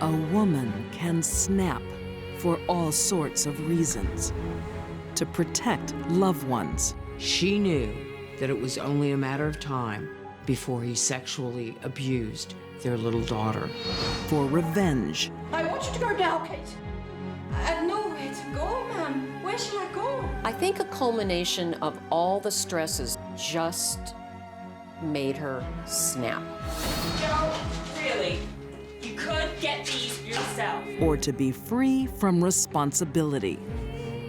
A woman can snap for all sorts of reasons. To protect loved ones. She knew that it was only a matter of time before he sexually abused their little daughter. For revenge. I want you to go now, Kate. I have nowhere to go, ma'am. Where shall I go? I think a culmination of all the stresses just made her snap. Joe, really? You could get these yourself. Or to be free from responsibility.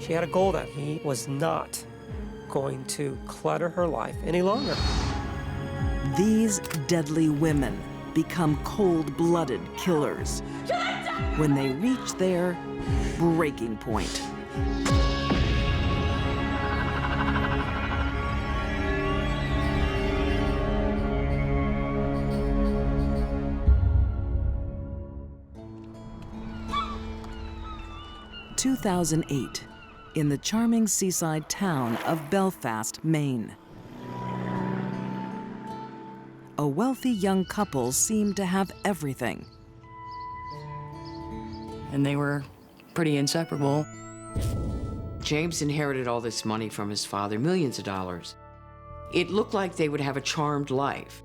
She had a goal that he was not going to clutter her life any longer. These deadly women become cold-blooded killers when they reach their breaking point. In 2008, in the charming seaside town of Belfast, Maine. A wealthy young couple seemed to have everything. And they were pretty inseparable. James inherited all this money from his father, millions of dollars. It looked like they would have a charmed life.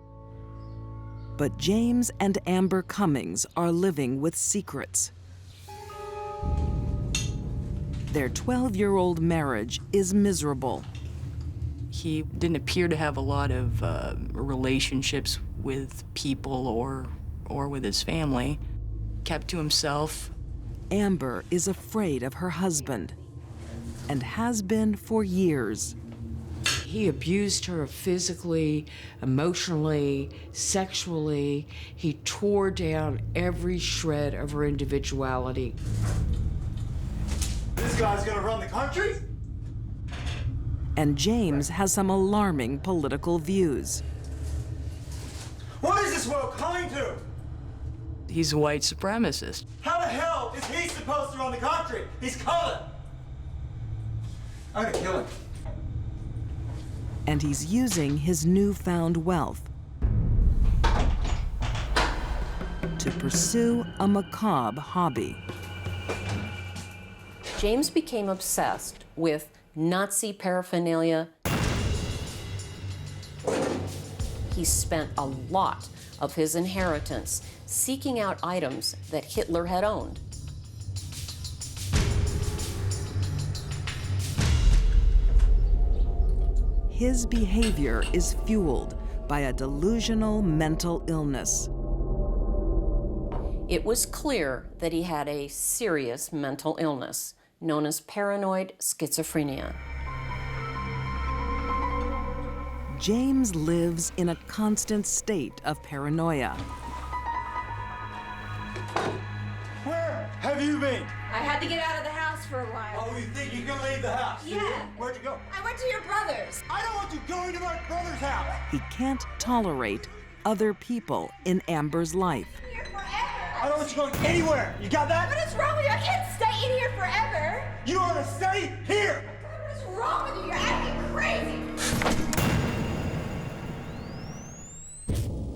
But James and Amber Cummings are living with secrets. Their 12-year-old marriage is miserable. He didn't appear to have a lot of relationships with people or with his family. Kept to himself. Amber is afraid of her husband and has been for years. He abused her physically, emotionally, sexually. He tore down every shred of her individuality. This guy's gonna run the country? And James has some alarming political views. What is this world coming to? He's a white supremacist. How the hell is he supposed to run the country? He's colored. I'm gonna kill him. And he's using his newfound wealth to pursue a macabre hobby. James became obsessed with Nazi paraphernalia. He spent a lot of his inheritance seeking out items that Hitler had owned. His behavior is fueled by a delusional mental illness. It was clear that he had a serious mental illness known as paranoid schizophrenia. James lives in a constant state of paranoia. Where have you been? I had to get out of the house for a while. Oh, you think you can leave the house? Yeah. Where'd you go? I went to your brother's. I don't want you going to my brother's house. He can't tolerate other people in Amber's life. Here forever. I don't want you going anywhere. You got that? What is wrong with you? I can't stay in here forever. You want to stay here. What is wrong with you? You're acting crazy.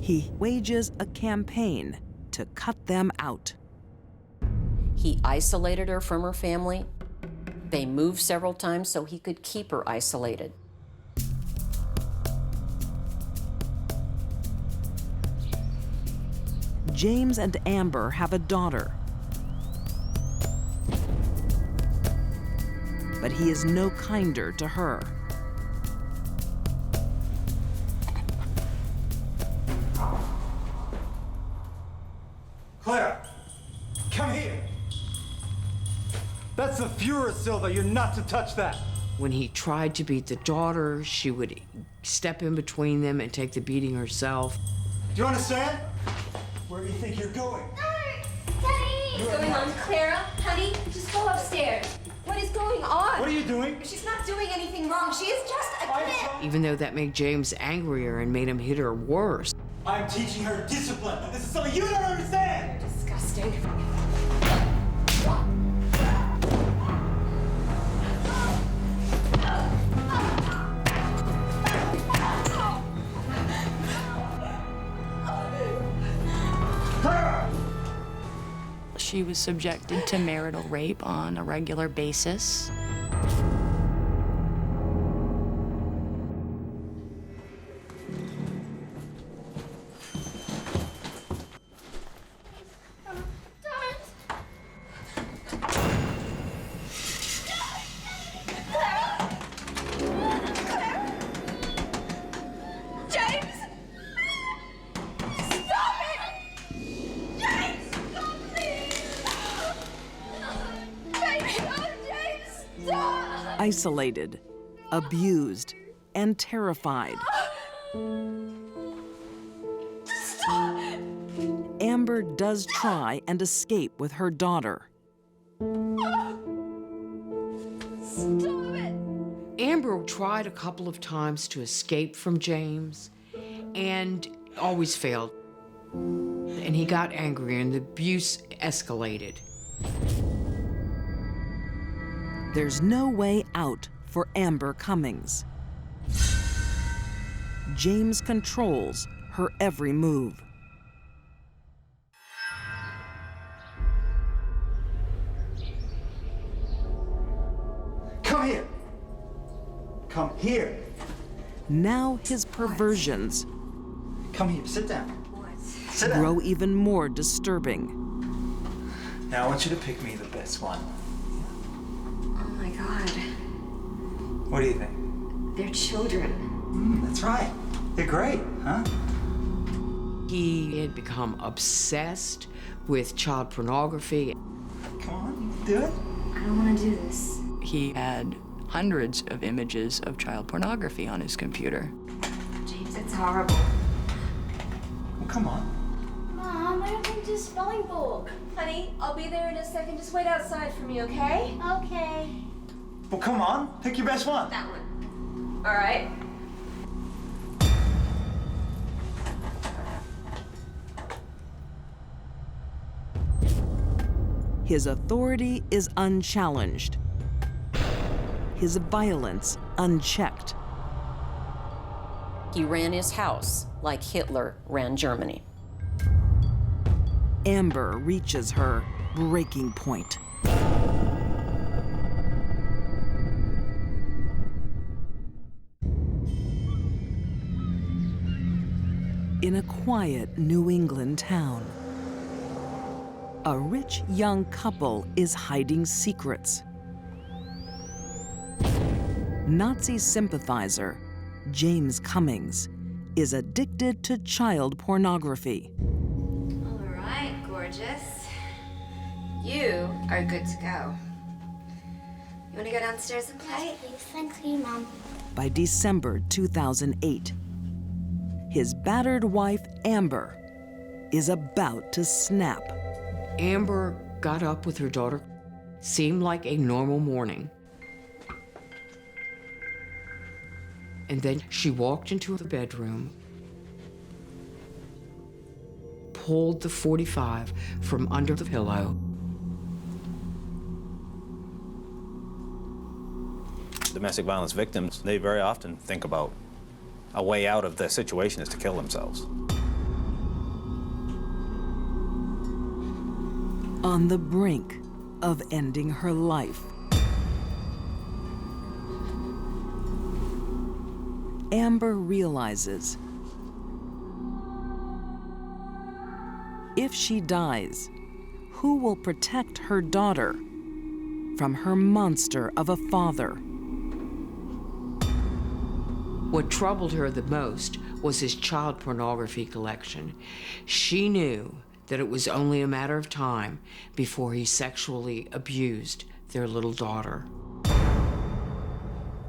He wages a campaign to cut them out. He isolated her from her family. They moved several times so he could keep her isolated. James and Amber have a daughter. But he is no kinder to her. Clara, come here. That's the Fuhrer, Silva. You're not to touch that. When he tried to beat the daughter, she would step in between them and take the beating herself. Do you understand? Where do you think you're going? What's going on, Clara? Honey, just go upstairs. What is going on? What are you doing? She's not doing anything wrong. She is just a kid. Even though that made James angrier and made him hit her worse. I'm teaching her discipline. This is something you don't understand. Disgusting. Clara! She was subjected to marital rape on a regular basis. Isolated, abused, and terrified. Amber does try and escape with her daughter. Amber tried a couple of times to escape from James and always failed. And he got angry and the abuse escalated. There's no way out for Amber Cummings. James controls her every move. Come here. Come here. Now his perversions Come here. Sit down. Sit down. grow even more disturbing. Now I want you to pick me the best one. Oh my God. What do you think? They're children. That's right. They're great, huh? He had become obsessed with child pornography. Come on, you can do it. I don't want to do this. He had hundreds of images of child pornography on his computer. James, it's horrible. Well, come on. Mom, I don't want to do spelling book. Honey, I'll be there in a second. Just wait outside for me, okay? Okay. Well, come on. Pick your best one. That one. All right. His authority is unchallenged. His violence unchecked. He ran his house like Hitler ran Germany. Amber reaches her breaking point. In a quiet New England town, a rich young couple is hiding secrets. Nazi sympathizer James Cummings is addicted to child pornography. All right, gorgeous. You are good to go. You want to go downstairs and play? Please, thank you, Mom. By December 2008, his battered wife, Amber, is about to snap. Amber got up with her daughter. Seemed like a normal morning. And then she walked into the bedroom, pulled the .45 from under the pillow. Domestic violence victims, they very often think about a way out of the situation is to kill themselves. On the brink of ending her life, Amber realizes if she dies, who will protect her daughter from her monster of a father? What troubled her the most was his child pornography collection. She knew that it was only a matter of time before he sexually abused their little daughter.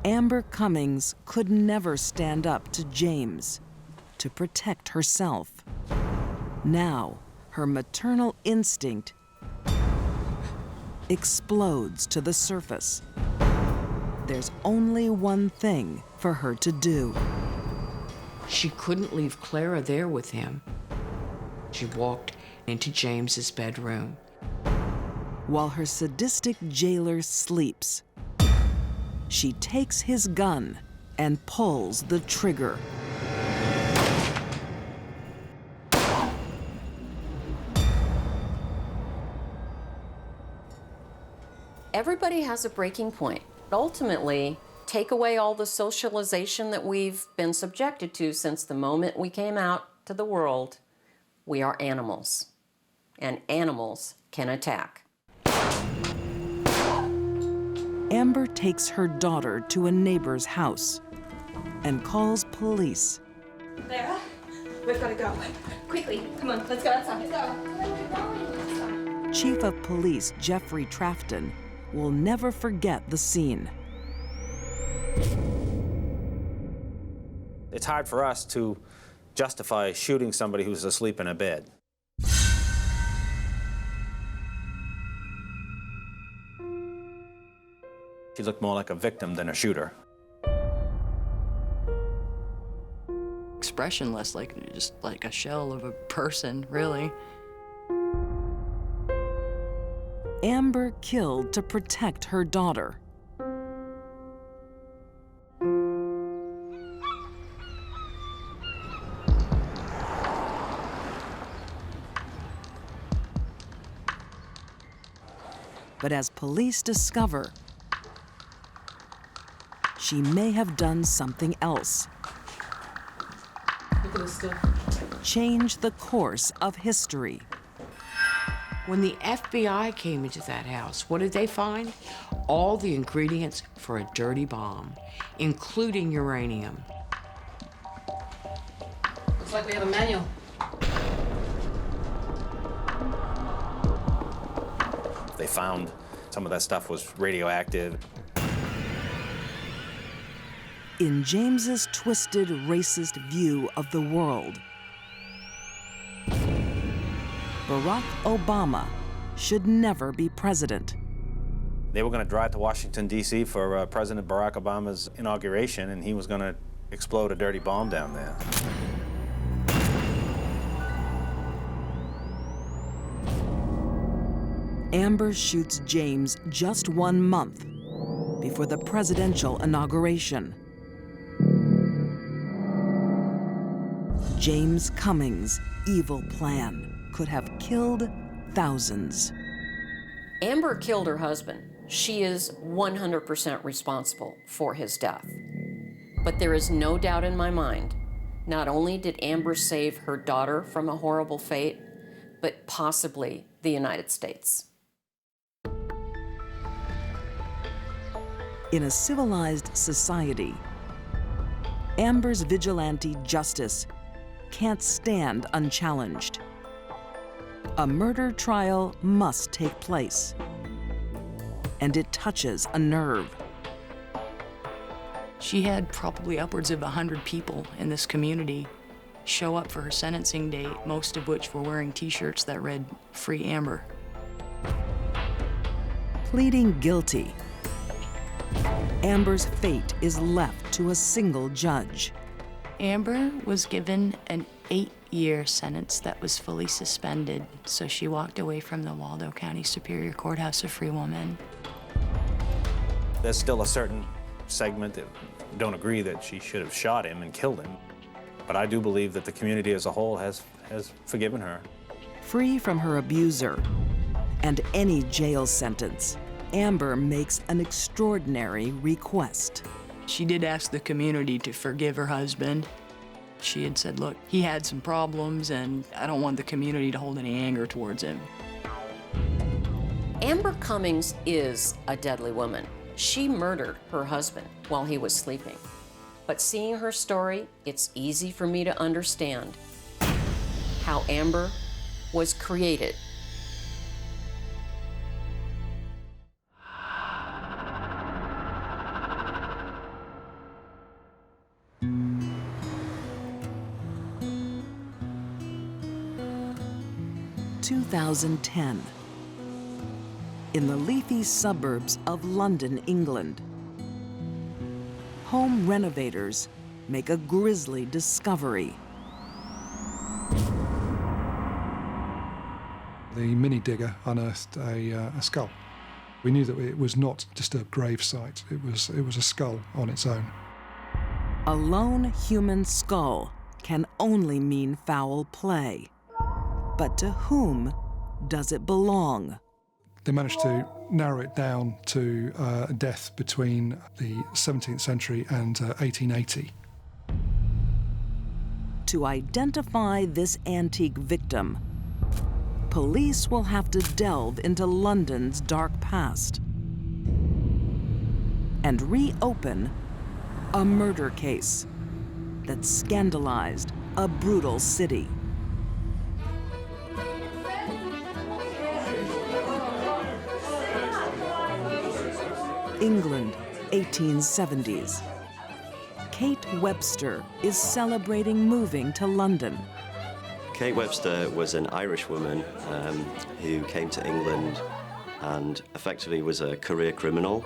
Amber Cummings could never stand up to James to protect herself. Now, her maternal instinct explodes to the surface. There's only one thing for her to do. She couldn't leave Clara there with him. She walked into James's bedroom. While her sadistic jailer sleeps, she takes his gun and pulls the trigger. Everybody has a breaking point. Ultimately, take away all the socialization that we've been subjected to since the moment we came out to the world. We are animals, and animals can attack. Amber takes her daughter to a neighbor's house and calls police. Lara, we've got to go. Quickly, come on, let's go outside. Let's go. Chief of Police Jeffrey Trafton will never forget the scene. It's hard for us to justify shooting somebody who's asleep in a bed. She looked more like a victim than a shooter. Expressionless, just like a shell of a person, really. Amber killed to protect her daughter. But as police discover, she may have done something else. Look at this stuff. Change the course of history. When the FBI came into that house, what did they find? All the ingredients for a dirty bomb, including uranium. Looks like we have a manual. They found some of that stuff was radioactive. In James's twisted, racist view of the world, Barack Obama should never be president. They were going to drive to Washington, D.C. for President Barack Obama's inauguration, and he was going to explode a dirty bomb down there. Amber shoots James just 1 month before the presidential inauguration. James Cummings' evil plan could have killed thousands. Amber killed her husband. She is 100% responsible for his death. But there is no doubt in my mind, not only did Amber save her daughter from a horrible fate, but possibly the United States. In a civilized society, Amber's vigilante justice can't stand unchallenged. A murder trial must take place, and it touches a nerve. She had probably upwards of 100 people in this community show up for her sentencing date, most of which were wearing T-shirts that read, "Free Amber." Pleading guilty, Amber's fate is left to a single judge. Amber was given an 8-year sentence that was fully suspended, so she walked away from the Waldo County Superior Courthouse a free woman. There's still a certain segment that don't agree that she should have shot him and killed him. But I do believe that the community as a whole has forgiven her. Free from her abuser and any jail sentence, Amber makes an extraordinary request. She did ask the community to forgive her husband. She had said, look, he had some problems, and I don't want the community to hold any anger towards him. Amber Cummings is a deadly woman. She murdered her husband while he was sleeping. But seeing her story, it's easy for me to understand how Amber was created. (2010). In the leafy suburbs of London, England, home renovators make a grisly discovery. The mini digger unearthed a skull. We knew that it was not just a grave site, it was a skull on its own. A lone human skull can only mean foul play. But to whom does it belong? They managed to narrow it down to a death between the 17th century and 1880. To identify this antique victim, police will have to delve into London's dark past and reopen a murder case that scandalized a brutal city. England, 1870s. Kate Webster is celebrating moving to London. Kate Webster was an Irish woman who came to England and effectively was a career criminal.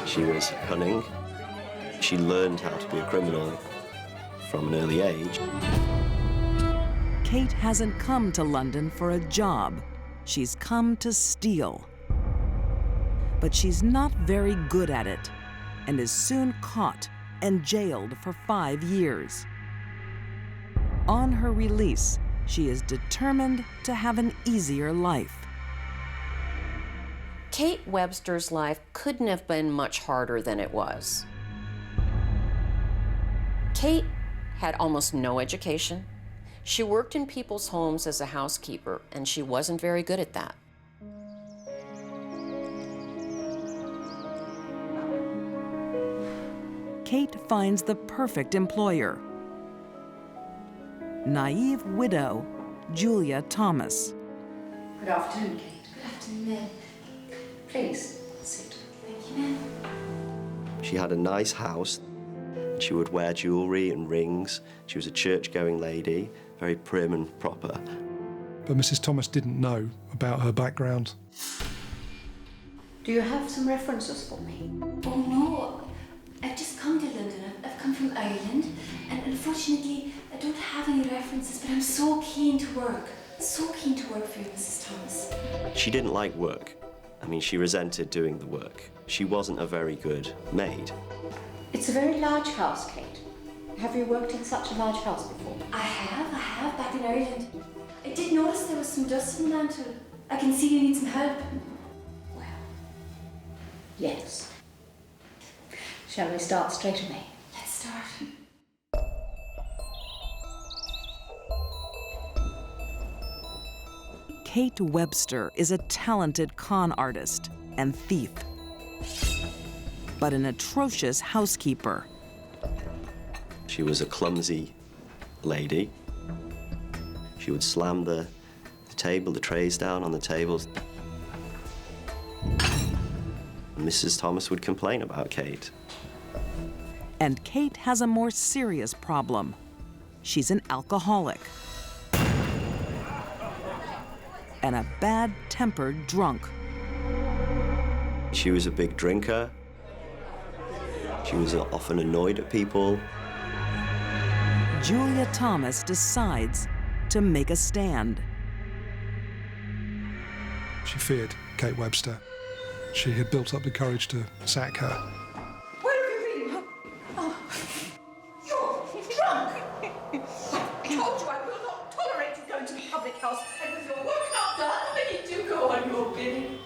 She was cunning. She learned how to be a criminal from an early age. Kate hasn't come to London for a job. She's come to steal. But she's not very good at it and is soon caught and jailed for 5 years. On her release, she is determined to have an easier life. Kate Webster's life couldn't have been much harder than it was. Kate had almost no education. She worked in people's homes as a housekeeper, and she wasn't very good at that. Kate finds the perfect employer. Naive widow, Julia Thomas. Good afternoon, Kate. Good afternoon. Please, sit. Thank you, ma'am. She had a nice house. She would wear jewelry and rings. She was a church-going lady, very prim and proper. But Mrs. Thomas didn't know about her background. Do you have some references for me? Oh, no. I've just come to London. I've come from Ireland. And unfortunately, I don't have any references, but I'm so keen to work. So keen to work for you, Mrs. Thomas. She didn't like work. I mean, she resented doing the work. She wasn't a very good maid. It's a very large house, Kate. Have you worked in such a large house before? I have, back in Ireland. I did notice there was some dust in the mantle. I can see you need some help. Well, yes. Shall we start straight away? Let's start. Kate Webster is a talented con artist and thief, but an atrocious housekeeper. She was a clumsy lady. She would slam the table, the trays down on the tables. Mrs. Thomas would complain about Kate. And Kate has a more serious problem. She's an alcoholic and a bad-tempered drunk. She was a big drinker. She was often annoyed at people. Julia Thomas decides to make a stand. She feared Kate Webster. She had built up the courage to sack her. Where have you been? Oh, you're drunk. I told you I will not tolerate you going to the public house. And with your work not done, then you do go on your bidding.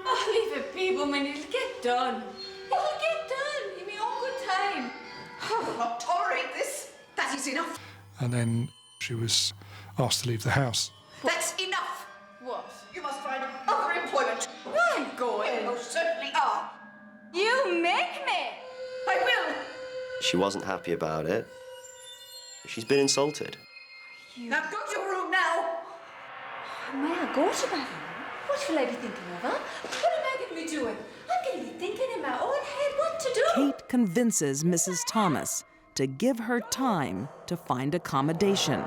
Oh, leave it be, woman. It'll get done. It'll get done in my own good time. I will not tolerate this. That is enough. And then she was asked to leave the house. That's enough. What? You must find other employment. I'm going. You certainly are. You make me. I will. She wasn't happy about it. She's been insulted. Now go to your room now. May I go to my room? What will I be thinking of, huh? What am I going to be doing? I'm going to be thinking in my own head what to do. Kate convinces Mrs. Thomas to give her time to find accommodation.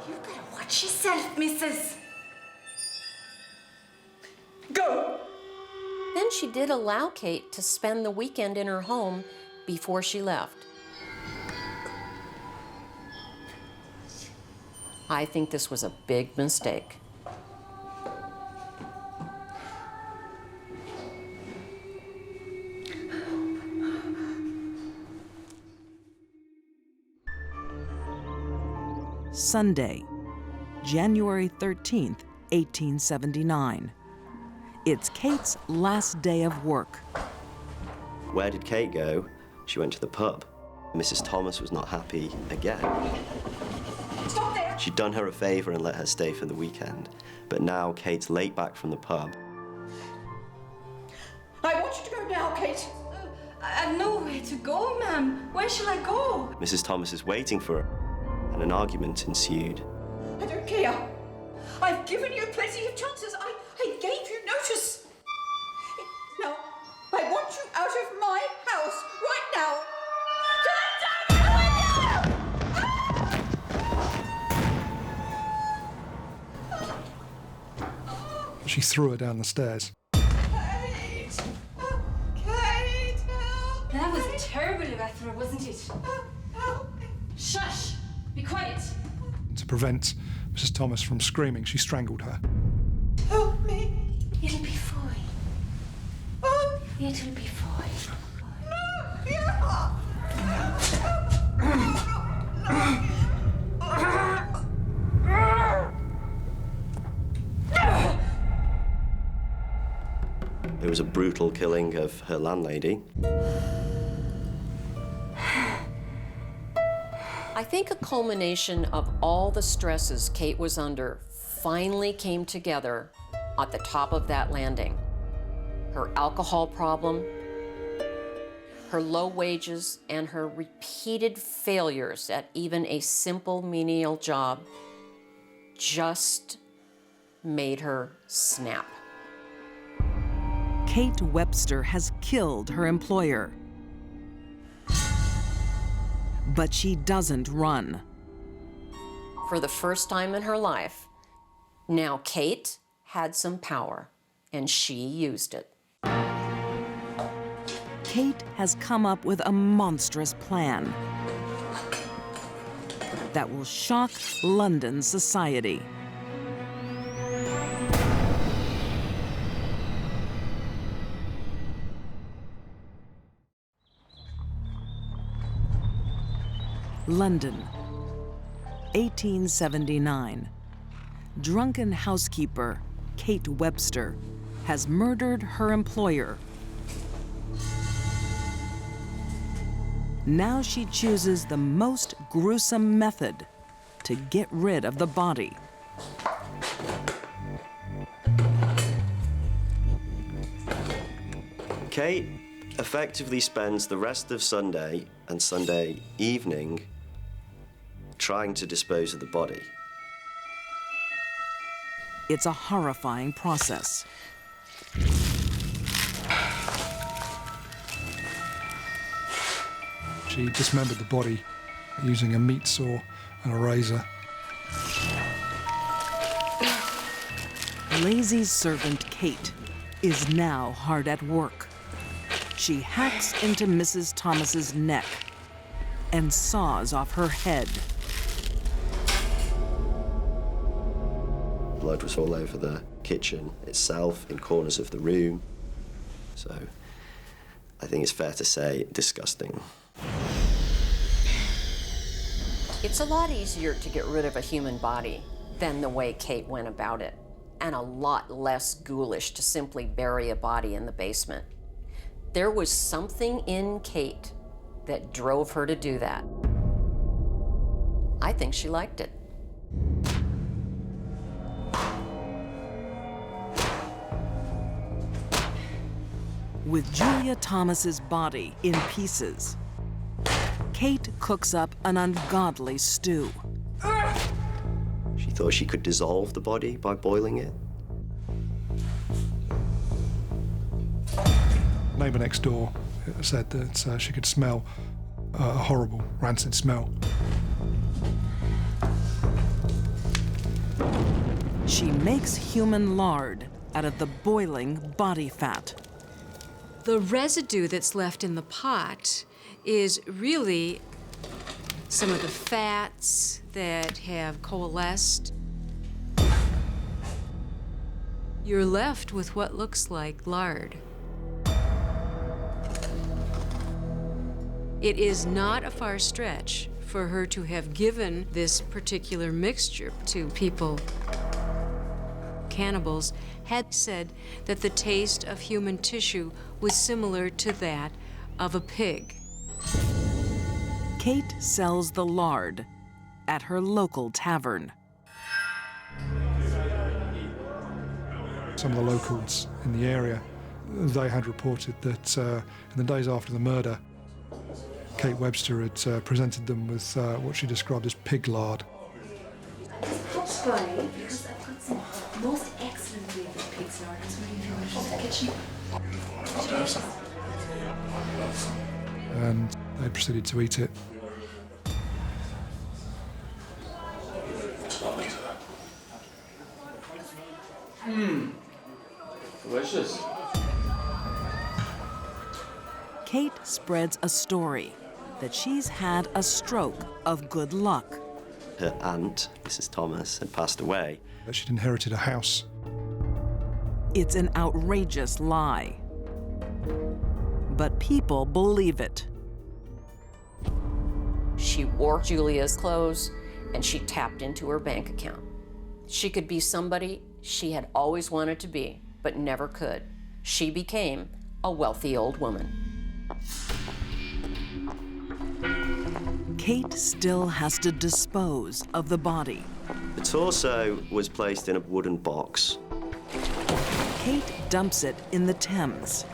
You better watch yourself, missus. Go. Then she did allow Kate to spend the weekend in her home before she left. I think this was a big mistake. Sunday, January 13th, 1879. It's Kate's last day of work. Where did Kate go? She went to the pub. Mrs. Thomas was not happy again. Stop there! She'd done her a favor and let her stay for the weekend. But now Kate's late back from the pub. I want you to go now, Kate. I've nowhere to go, ma'am. Where shall I go? Mrs. Thomas is waiting for her, and an argument ensued. I don't care. I've given you plenty of chances. I gave you notice. Now, I want you out of my house right now. She threw her down the stairs. Kate! Kate! That was a terrible throw, wasn't it? Shush! Be quiet! To prevent Mrs. Thomas from screaming, she strangled her. Help me! It'll be fine. It'll be fine. It was a brutal killing of her landlady. I think a culmination of all the stresses Kate was under finally came together at the top of that landing. Her alcohol problem, her low wages, and her repeated failures at even a simple menial job just made her snap. Kate Webster has killed her employer. But she doesn't run. For the first time in her life, now Kate had some power, and she used it. Kate has come up with a monstrous plan that will shock London society. London, 1879. Drunken housekeeper Kate Webster has murdered her employer. Now she chooses the most gruesome method to get rid of the body. Kate effectively spends the rest of Sunday and Sunday evening trying to dispose of the body. It's a horrifying process. She dismembered the body using a meat saw and a razor. Lazy servant Kate is now hard at work. She hacks into Mrs. Thomas's neck and saws off her head. Blood was all over the kitchen itself, in corners of the room. So I think it's fair to say disgusting. It's a lot easier to get rid of a human body than the way Kate went about it, and a lot less ghoulish to simply bury a body in the basement. There was something in Kate that drove her to do that. I think she liked it. With Julia Thomas's body in pieces, Kate cooks up an ungodly stew. She thought she could dissolve the body by boiling it. Neighbour next door said that she could smell a horrible, rancid smell. She makes human lard out of the boiling body fat. The residue that's left in the pot is really some of the fats that have coalesced. You're left with what looks like lard. It is not a far stretch for her to have given this particular mixture to people. cannibals had said that the taste of human tissue was similar to that of a pig. Kate sells the lard at her local tavern. Some of the locals in the area, they had reported that in the days after the murder, Kate Webster had presented them with what she described as pig lard. Hot spray, because I've got some most excellent flavored pig's lard. It's really delicious in the kitchen. And they proceeded to eat it. Delicious. Kate spreads a story that she's had a stroke of good luck. Her aunt, Mrs. Thomas, had passed away. She'd inherited a house. It's an outrageous lie. But people believe it. She wore Julia's clothes and she tapped into her bank account. She could be somebody she had always wanted to be, but never could. She became a wealthy old woman. Kate still has to dispose of the body. The torso was placed in a wooden box. Kate dumps it in the Thames.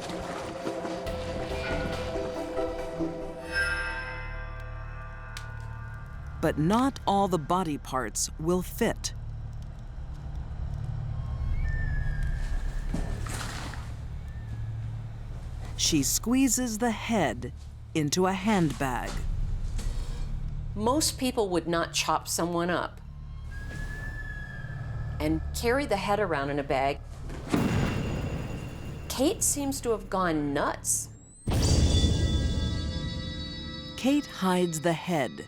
But not all the body parts will fit. She squeezes the head into a handbag. Most people would not chop someone up and carry the head around in a bag. Kate seems to have gone nuts. Kate hides the head,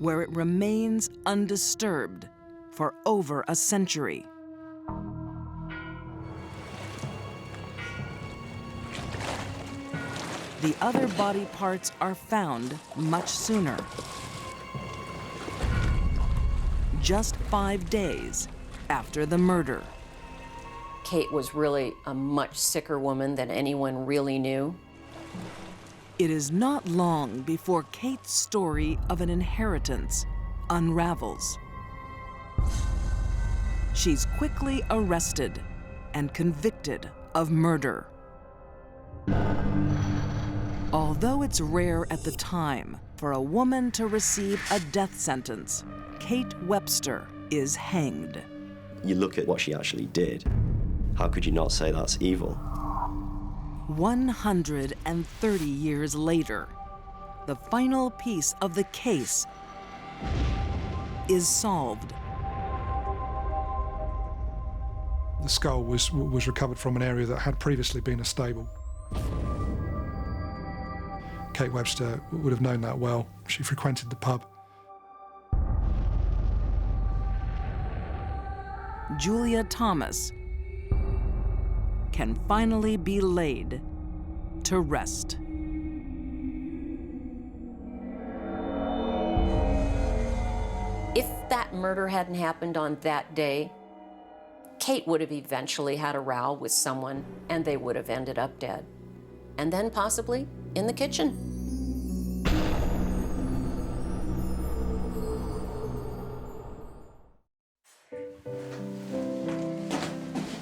where it remains undisturbed for over a century. The other body parts are found much sooner. Just 5 days after the murder. Kate was really a much sicker woman than anyone really knew. It is not long before Kate's story of an inheritance unravels. She's quickly arrested and convicted of murder. Although it's rare at the time for a woman to receive a death sentence, Kate Webster is hanged. You look at what she actually did. How could you not say that's evil? 130 years later, the final piece of the case is solved. The skull was recovered from an area that had previously been a stable. Kate Webster would have known that well. She frequented the pub. Julia Thomas can finally be laid to rest. If that murder hadn't happened on that day, Kate would have eventually had a row with someone and they would have ended up dead. And then possibly in the kitchen.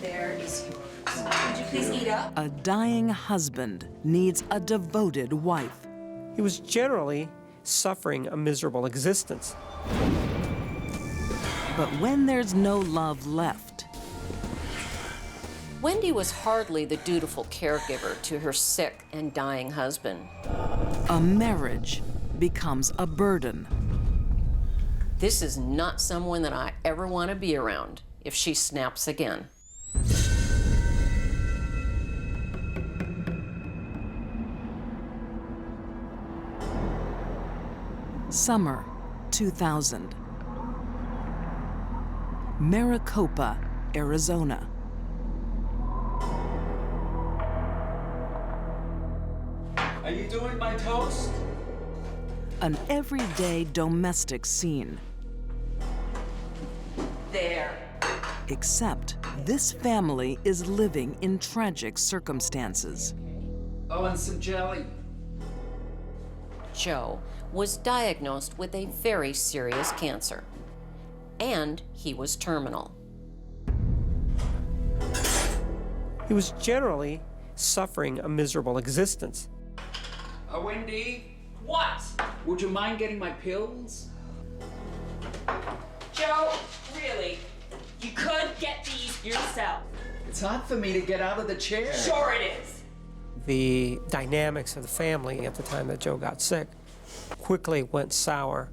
There is yours. Would you please eat up? A dying husband needs a devoted wife. He was generally suffering a miserable existence. But when there's no love left, Wendy was hardly the dutiful caregiver to her sick and dying husband. a marriage becomes a burden. This is not someone that I ever want to be around if she snaps again. Summer 2000. Maricopa, Arizona. Are you doing my toast? An everyday domestic scene. There. Except this family is living in tragic circumstances. Oh, and some jelly. Joe was diagnosed with a very serious cancer, and he was terminal. He was generally suffering a miserable existence. Wendy, What? would you mind getting my pills? Joe, really? You could get these yourself. It's hard for me to get out of the chair. Sure it is. The dynamics of the family at the time that Joe got sick quickly went sour.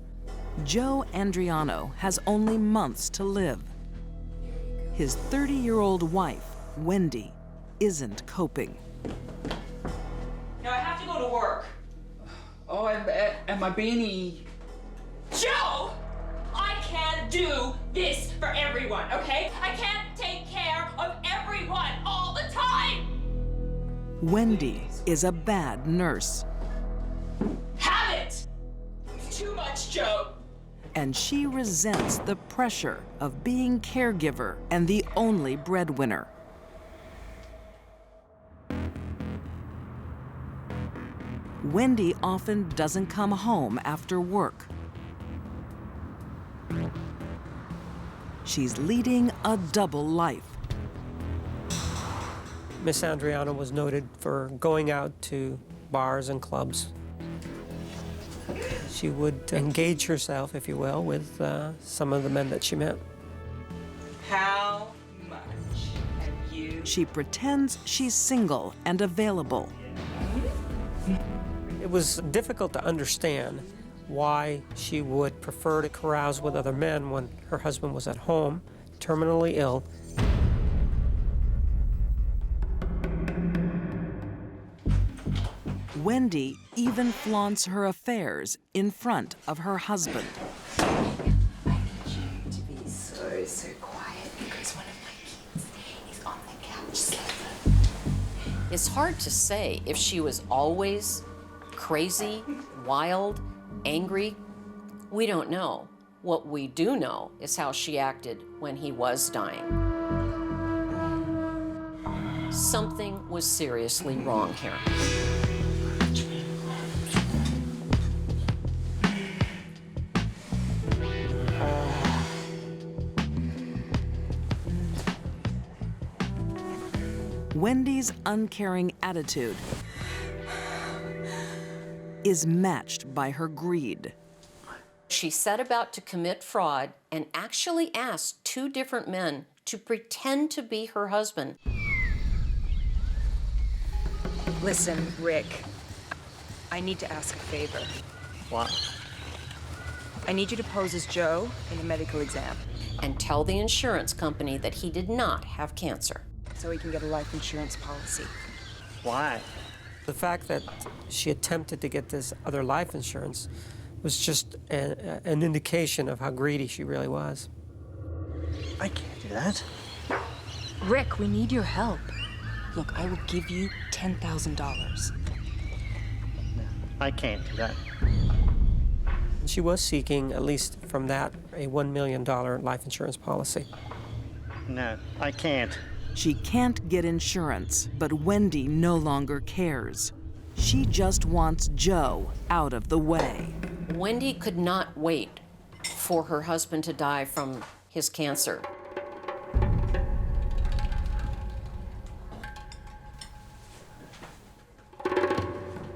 Joe Andriano has only months to live. His 30-year-old wife, Wendy, isn't coping. Now I have to go to work. Oh, and my beanie. Joe! I can't do this for everyone, okay? I can't take care of everyone all the time! Wendy is a bad nurse. Have it! Too much, Joe. And she resents the pressure of being caregiver and the only breadwinner. Wendy often doesn't come home after work. She's leading a double life. Miss Andriano was noted for going out to bars and clubs. She would engage herself, if you will, with some of the men that she met. How much have you... She pretends she's single and available. It was difficult to understand why she would prefer to carouse with other men when her husband was at home, terminally ill. Wendy even flaunts her affairs in front of her husband. I need you to be so quiet because one of my kids is on the couch sleeping. It's hard to say if she was always crazy, wild, angry. We don't know. What we do know is how she acted when he was dying. Something was seriously wrong here. Wendy's uncaring attitude is matched by her greed. She set about to commit fraud and actually asked 2 different men to pretend to be her husband. Listen, Rick, I need to ask a favor. What? I need you to pose as Joe in a medical exam. And tell the insurance company that he did not have cancer. So he can get a life insurance policy. Why? The fact that she attempted to get this other life insurance was just an indication of how greedy she really was. I can't do that. Rick, we need your help. Look, I will give you $10,000. No, I can't do that. She was seeking, at least from that, a $1 million life insurance policy. No, I can't. She can't get insurance, but Wendy no longer cares. She just wants Joe out of the way. Wendy could not wait for her husband to die from his cancer.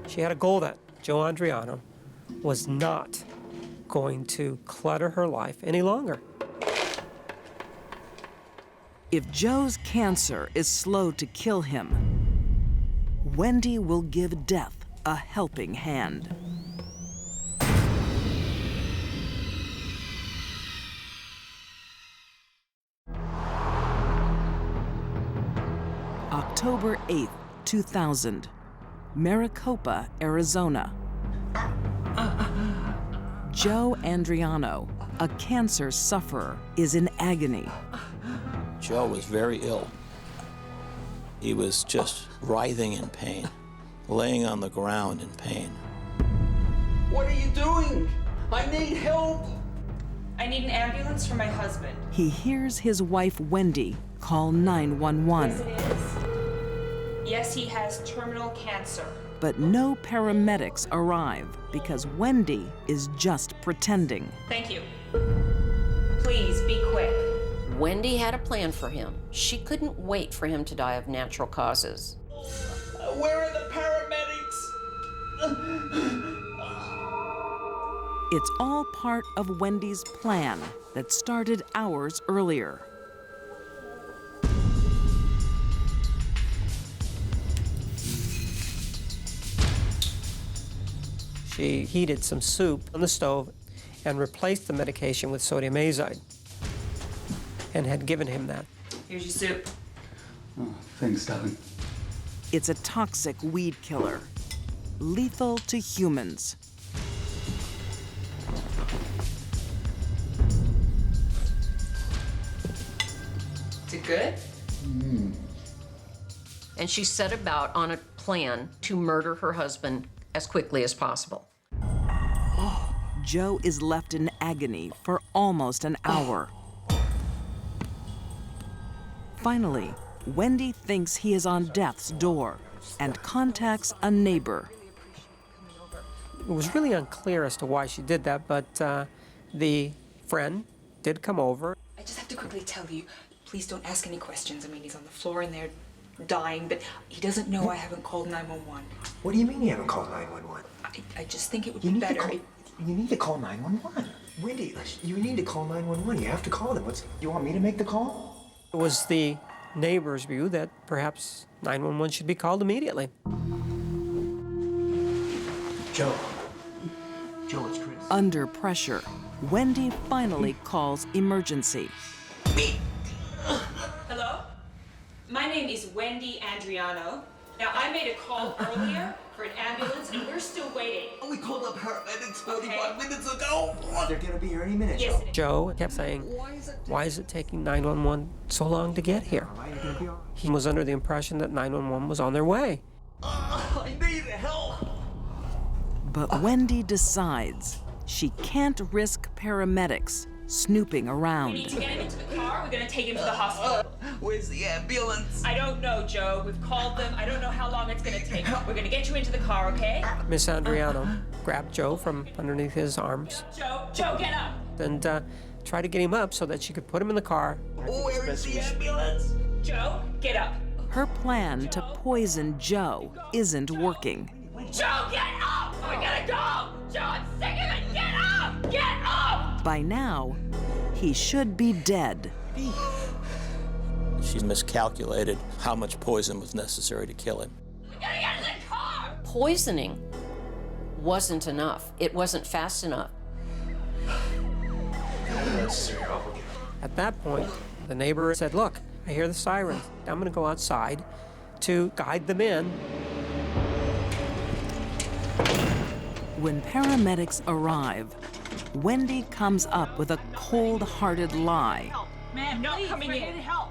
She had a goal that Joe Andriano was not going to clutter her life any longer. If Joe's cancer is slow to kill him, Wendy will give death a helping hand. October 8th, 2000, Maricopa, Arizona. Joe Andriano, a cancer sufferer, is in agony. Joe was very ill. He was just writhing in pain, laying on the ground in pain. What are you doing? I need help. I need an ambulance for my husband. He hears his wife, Wendy, call 911. Yes, it is. Yes, he has terminal cancer. But no paramedics arrive because Wendy is just pretending. Thank you. Please, be quick. Wendy had a plan for him. She couldn't wait for him to die of natural causes. Where are the paramedics? It's all part of Wendy's plan that started hours earlier. She heated some soup on the stove and replaced the medication with sodium azide and had given him that. Here's your soup. Oh, thanks, darling. It's a toxic weed killer, lethal to humans. Is it good? And she set about on a plan to murder her husband as quickly as possible. Joe is left in agony for almost an hour. Finally, Wendy thinks he is on death's door and contacts a neighbor. It was really unclear as to why she did that, but the friend did come over. I just have to quickly tell you, please don't ask any questions. I mean, he's on the floor and they're dying, but he doesn't know I haven't called 911. What do you mean you haven't called 911? I just think it would be better if... You need to call 911. Wendy, you need to call 911. You have to call them. You want me to make the call? It was the neighbor's view that perhaps 911 should be called immediately. Joe, it's Chris. Under pressure, Wendy finally calls emergency. Hello? My name is Wendy Andriano. Now, I made a call earlier for an ambulance, and we're still waiting. We called up paramedics 45 minutes ago. They're gonna be here any minute, Yes, Joe kept saying, why is it taking 911 so long to get here? He was under the impression that 911 was on their way. I need help. But Wendy decides she can't risk paramedics snooping around. We need to get him into the car. We're gonna take him to the hospital. Where's the ambulance? I don't know, Joe. We've called them. I don't know how long it's gonna take. We're gonna get you into the car, okay? Miss Andriano grabbed Joe from underneath his arms Joe, get up. and tried to get him up so that she could put him in the car. Where is the ambulance? Joe, get up. Her plan to poison Joe isn't working. Joe, get up! We gotta go! Joe, I'm sick of it! Get up! Get up! By now, he should be dead. She miscalculated how much poison was necessary to kill him. We gotta get in the car! Poisoning wasn't enough. It wasn't fast enough. At that point, the neighbor said, look, I hear the sirens. I'm gonna go outside to guide them in. When paramedics arrive, Wendy comes up with a cold-hearted lie. Ma'am, not coming in. Help.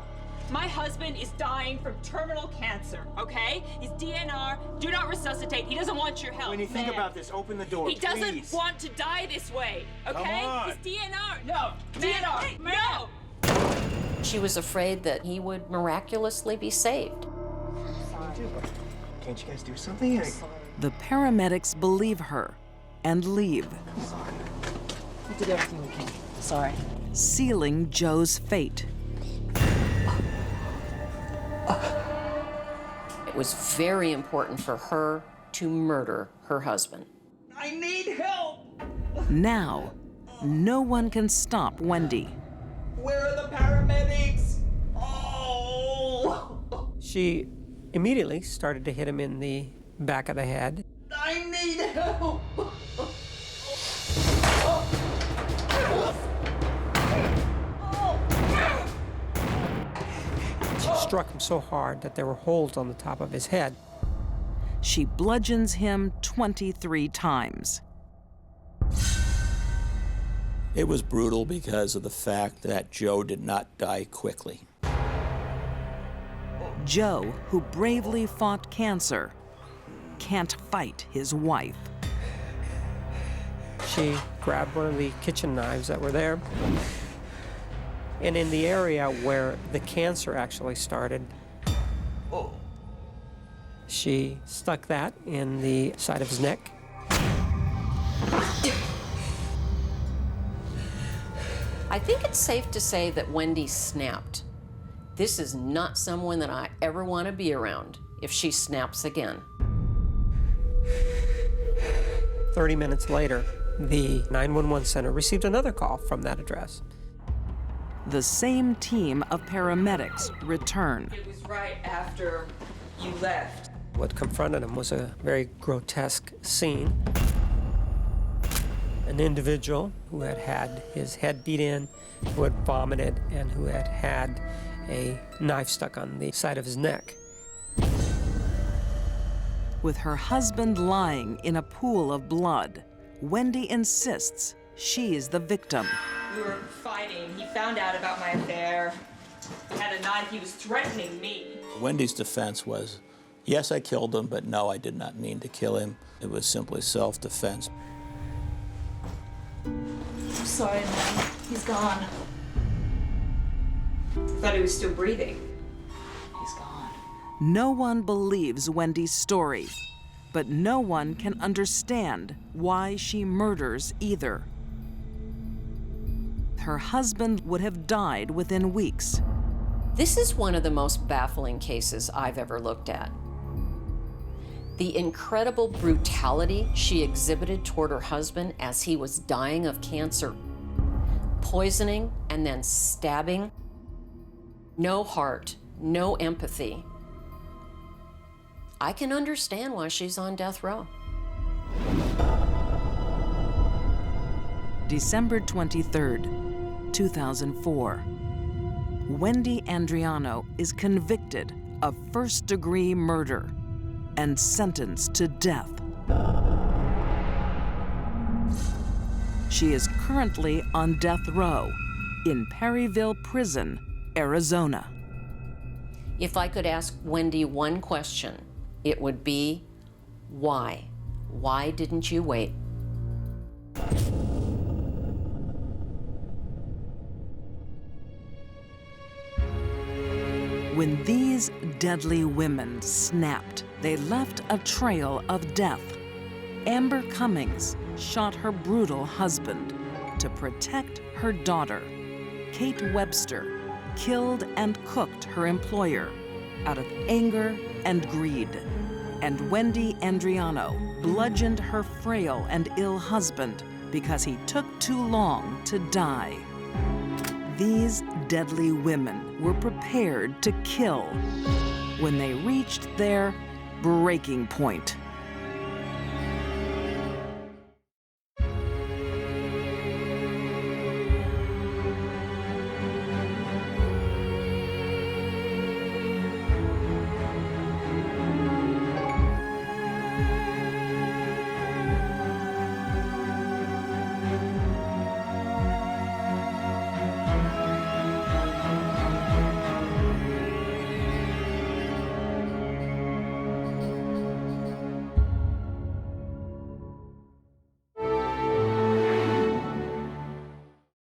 My husband is dying from terminal cancer, okay? His DNR, do not resuscitate. He doesn't want your help. When you think about this, open the door, He doesn't please. want to die this way, okay? Come on. His DNR, no. DNR, no. She was afraid that he would miraculously be saved. Can't you guys do something? The paramedics believe her and leave. We did everything we can. Sorry. Sealing Joe's fate. It was very important for her to murder her husband. I need help! Now, no one can stop Wendy. Where are the paramedics? Oh! She immediately started to hit him in the back of the head. I need help! She struck him so hard that there were holes on the top of his head. She bludgeons him 23 times. It was brutal because of the fact that Joe did not die quickly. Joe, who bravely fought cancer, can't fight his wife. she grabbed one of the kitchen knives that were there, and in the area where the cancer actually started, she stuck that in the side of his neck. I think it's safe to say that Wendy snapped. This is not someone that I ever want to be around if she snaps again. 30 minutes later, the 911 center received another call from that address. The same team of paramedics return. It was right after you left. What confronted him was a very grotesque scene. An individual who had had his head beat in, who had vomited, and who had had a knife stuck on the side of his neck. With her husband lying in a pool of blood, Wendy insists she's the victim. We were fighting. He found out about my affair. He had a knife. He was threatening me. Wendy's defense was, yes, I killed him, but no, I did not mean to kill him. It was simply self-defense. I'm sorry, man. He's gone. Thought he was still breathing. He's gone. No one believes Wendy's story, but no one can understand why she murders either. Her husband would have died within weeks. This is one of the most baffling cases I've ever looked at. The incredible brutality she exhibited toward her husband as he was dying of cancer, poisoning and then stabbing. No heart, no empathy. I can understand why she's on death row. December 23rd, 2004. Wendy Andriano is convicted of first-degree murder and sentenced to death. She is currently on death row in Perryville Prison, Arizona. If I could ask Wendy one question, it would be, why? Why didn't you wait? When these deadly women snapped, they left a trail of death. Amber Cummings shot her brutal husband to protect her daughter. Kate Webster killed and cooked her employer out of anger and greed. And Wendy Andriano bludgeoned her frail and ill husband because he took too long to die. These deadly women were prepared to kill when they reached their breaking point.